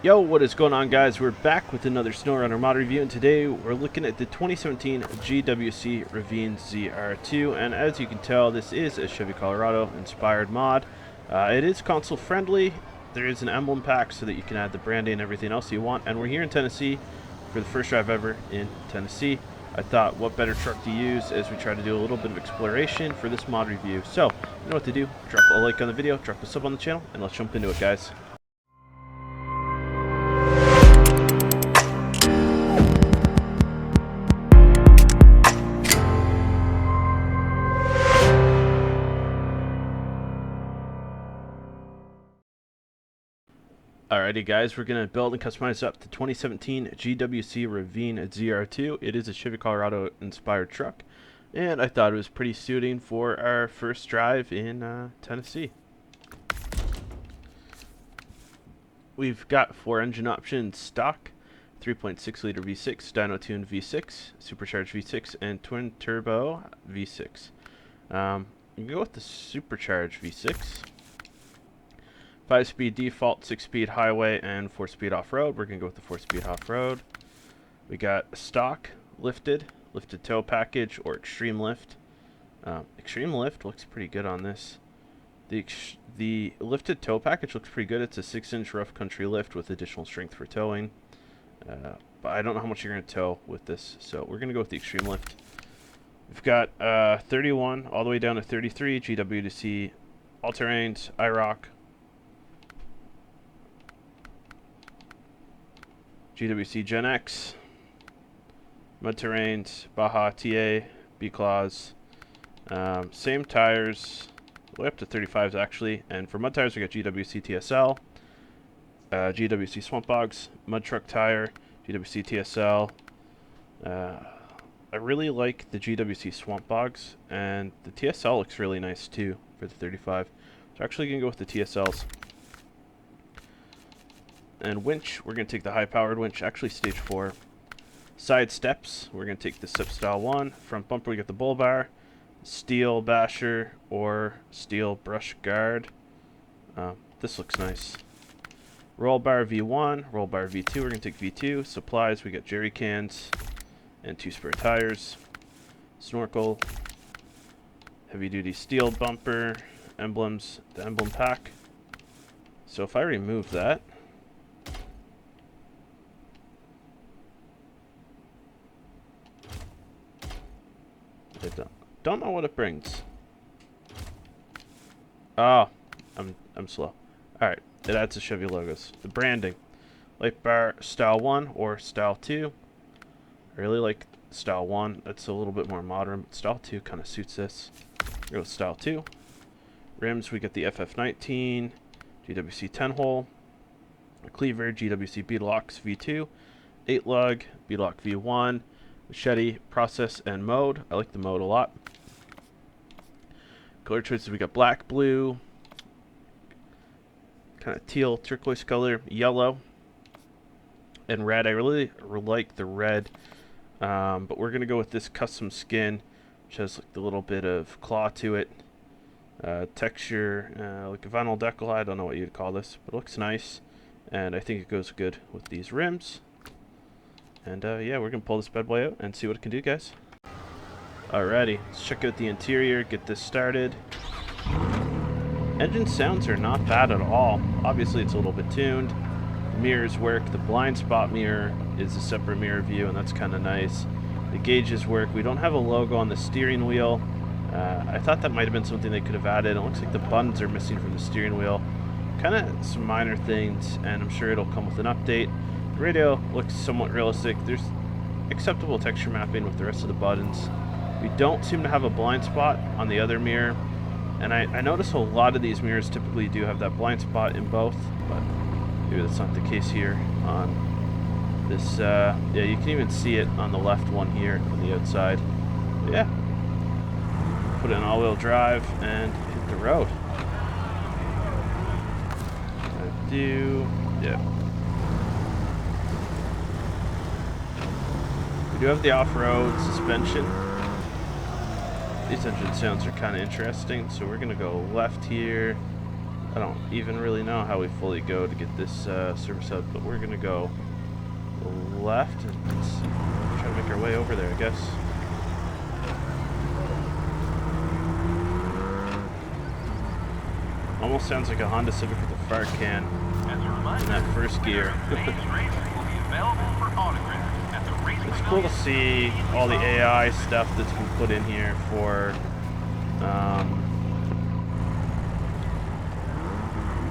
Yo, what is going on, guys? We're back with another SnowRunner mod review, and today we're looking at the 2017 GWC Ravine ZR2, and as you can tell, this is a Chevy Colorado inspired mod. It is console friendly. There is an emblem pack so that you can add the branding and everything else you want, and we're here in Tennessee for the first drive ever in Tennessee. I thought, what better truck to use as we try to do a little bit of exploration for this mod review. So, you know what to do. Drop a like on the video, drop a sub on the channel, and let's jump into it, guys. Alrighty, guys, we're going to build and customize up the 2017 GWC Ravine ZR2. It is a Chevy Colorado inspired truck, and I thought it was pretty suiting for our first drive in Tennessee. We've got 4 engine options: stock, 3.6 liter V6, dyno tuned V6, supercharged V6, and twin turbo V6. You can go with the supercharged V6. 5-speed default, 6-speed highway, and 4-speed off-road. We're going to go with the 4-speed off-road. We got stock, lifted tow package, or extreme lift. Extreme lift looks pretty good on this. The lifted tow package looks pretty good. It's a 6-inch rough country lift with additional strength for towing. But I don't know how much you're going to tow with this, so we're going to go with the extreme lift. We've got 31 all the way down to 33 GWC all-terrains, IROC, GWC Gen X, mud terrains, Baja TA, B-Claws, same tires, way up to 35s actually, and for mud tires we got GWC TSL, GWC Swamp Bogs, mud truck tire, GWC TSL. I really like the GWC Swamp Bogs, and the TSL looks really nice too for the 35. So actually going to go with the TSLs. And winch, we're going to take the high-powered winch, actually stage 4. Side steps, we're going to take the SIP style 1. Front bumper, we got the bull bar, steel basher, or steel brush guard. This looks nice. Roll bar V1, roll bar V2, we're going to take V2. Supplies, we got jerry cans and 2 spare tires. Snorkel, heavy-duty steel bumper, emblems, the emblem pack. So if I remove that, I don't know what it brings. Oh, I'm slow. Alright, it adds the Chevy logos. The branding. Light bar style 1 or style 2. I really like style 1. It's a little bit more modern, but style 2 kind of suits this. Go with style 2. Rims, we get the FF19, GWC 10 hole, cleaver, GWC beadlocks V2, 8 lug, beadlock V1, machete, process, and mode. I like the mode a lot. Color choices, we got black, blue, kind of teal, turquoise color, yellow, and red. I really like the red, but we're going to go with this custom skin, which has like the little bit of claw to it. Texture, like a vinyl decal. I don't know what you'd call this, but it looks nice, and I think it goes good with these rims. And yeah, we're going to pull this bad boy out and see what it can do, guys. Alrighty, let's check out the interior, get this started. Engine sounds are not bad at all. Obviously, it's a little bit tuned. Mirrors work. The blind spot mirror is a separate mirror view, and that's kind of nice. The gauges work. We don't have a logo on the steering wheel. I thought that might have been something they could have added. It looks like the buttons are missing from the steering wheel. Kind of some minor things, and I'm sure it'll come with an update. The radio looks somewhat realistic. There's acceptable texture mapping with the rest of the buttons. We don't seem to have a blind spot on the other mirror, and I notice a lot of these mirrors typically do have that blind spot in both, but maybe that's not the case here on this. Yeah, you can even see it on the left one here on the outside. But yeah, put in all-wheel drive and hit the road. Yeah. We do have the off-road suspension. These engine sounds are kind of interesting, so we're going to go left here, I don't even really know how we fully go to get this service hub, but we're gonna go left and try to make our way over there, I guess. Almost sounds like a Honda Civic with a fart can in that first gear. It's cool to see all the AI stuff that's been put in here for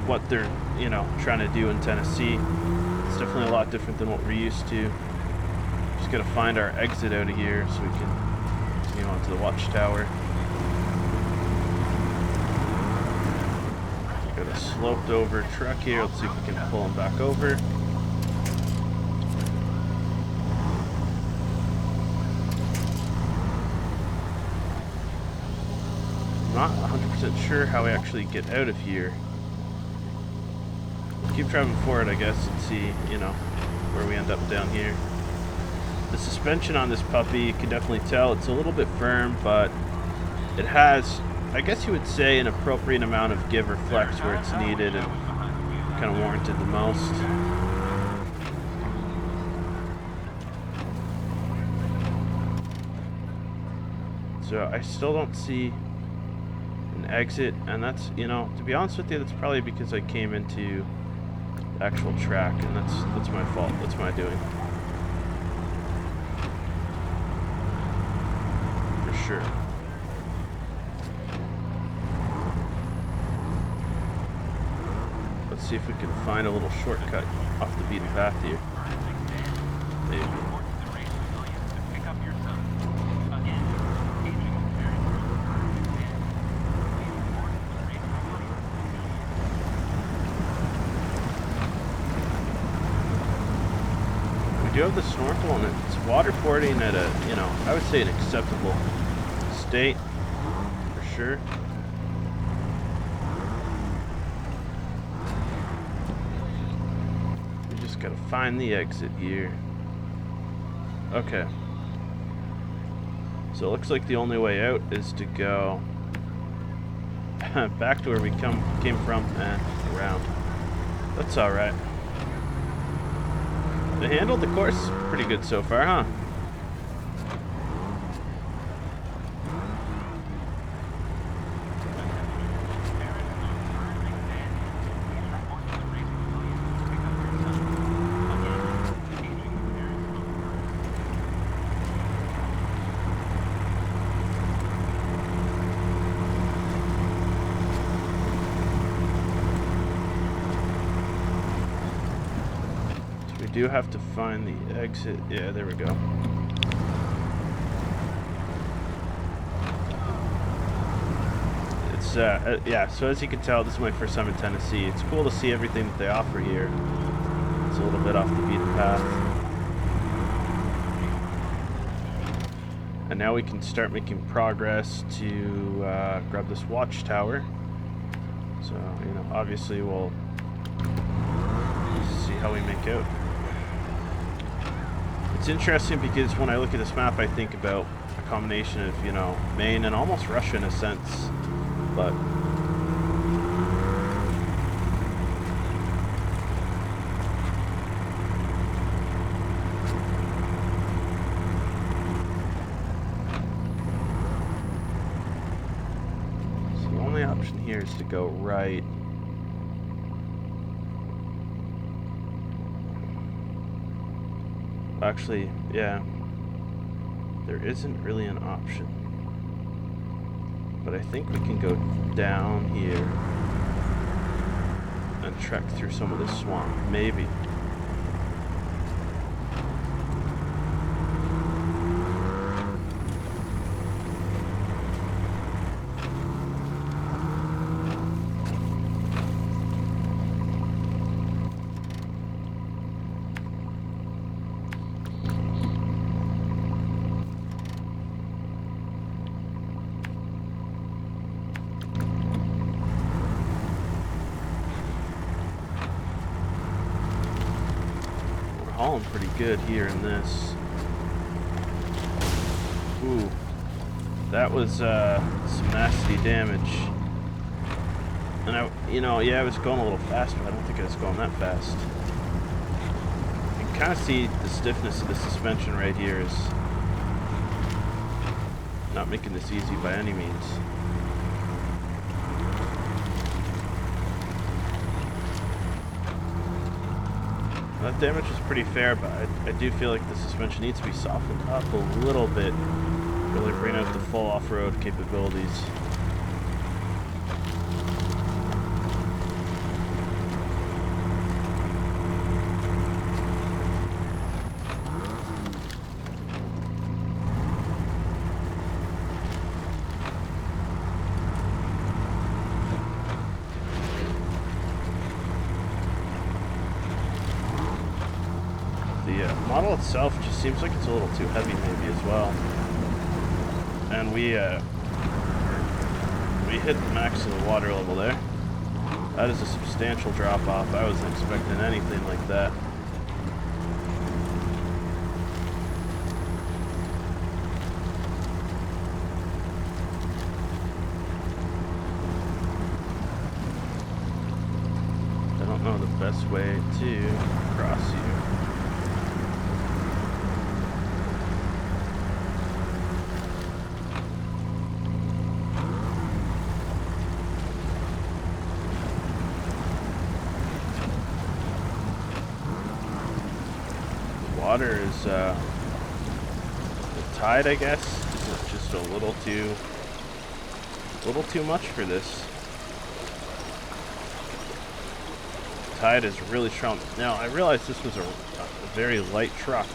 what they're, you know, trying to do in Tennessee. It's definitely a lot different than what we're used to. Just gotta find our exit out of here so we can continue on to the watchtower. Got a sloped over truck here. Let's see if we can pull him back over. Not 100% sure how we actually get out of here. Keep driving forward, I guess, and see, you know, where we end up down here. The suspension on this puppy, you can definitely tell it's a little bit firm, but it has, I guess you would say, an appropriate amount of give or flex where it's needed and kind of warranted the most. So I still don't see an exit, and that's, you know, to be honest with you, that's probably because I came into the actual track, and that's my fault. That's my doing. For sure. Let's see if we can find a little shortcut off the beaten path here. Maybe. We do have the snorkel, and it's waterboarding at a, you know, I would say an acceptable state, for sure. We just gotta find the exit here. Okay. So it looks like the only way out is to go back to where we came from and around. That's alright. They handled the course pretty good so far, huh? Do have to find the exit. Yeah, there we go. It's yeah, so as you can tell, this is my first time in Tennessee. It's cool to see everything that they offer here. It's a little bit off the beaten path. And now we can start making progress to grab this watchtower. So, you know, obviously we'll see how we make out. It's interesting because when I look at this map, I think about a combination of, you know, Maine and almost Russia in a sense, but so the only option here is to go right. Actually, yeah, there isn't really an option, but I think we can go down here and trek through some of this swamp, maybe. Hauling pretty good here in this. Ooh, that was some nasty damage. And I was going a little fast, but I don't think I was going that fast. You can kind of see the stiffness of the suspension right here is not making this easy by any means. That damage is pretty fair, but I do feel like the suspension needs to be softened up a little bit to really bring out the full off-road capabilities. The model itself just seems like it's a little too heavy maybe as well. And we hit the max of the water level there. That is a substantial drop off. I wasn't expecting anything like that. I don't know the best way to cross you. Water is the tide, I guess, is just a little too much for this. The tide is really strong. Now I realized this was a very light truck.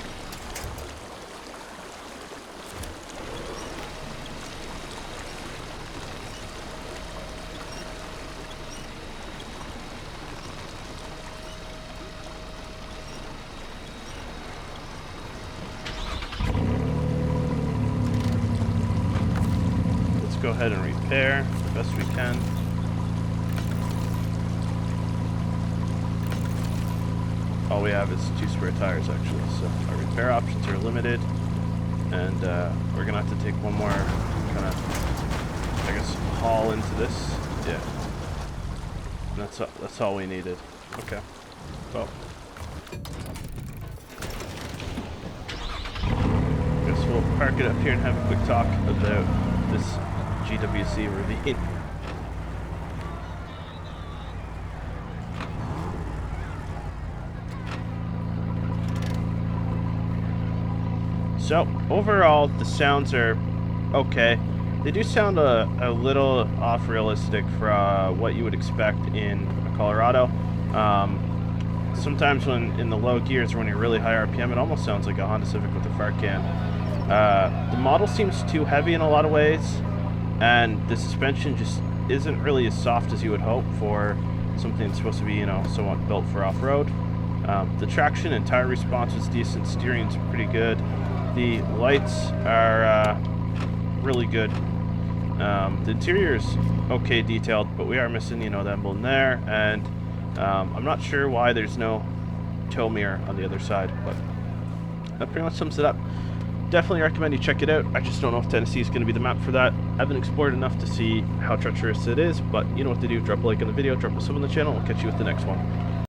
Go ahead and repair the best we can. All we have is 2 spare tires actually, so our repair options are limited, and we're gonna have to take one more kind of, I guess, haul into this. Yeah, and that's all we needed. Okay, well, guess we'll park it up here and have a quick talk about this GWC Ravine. So overall, the sounds are okay. They do sound a little off realistic for what you would expect in Colorado. Sometimes when in the low gears, when you're really high RPM, it almost sounds like a Honda Civic with a fart can. The model seems too heavy in a lot of ways, and the suspension just isn't really as soft as you would hope for something that's supposed to be, somewhat built for off-road. The traction and tire response is decent. Steering's pretty good. The lights are really good. The interior's okay detailed, but we are missing, the emblem there, and I'm not sure why there's no tow mirror on the other side, but that pretty much sums it up. Definitely recommend you check it out. I just don't know if Tennessee is going to be the map for that. I haven't explored enough to see how treacherous it is, but you know what to do. Drop a like on the video, drop a sub on the channel, and I'll catch you with the next one.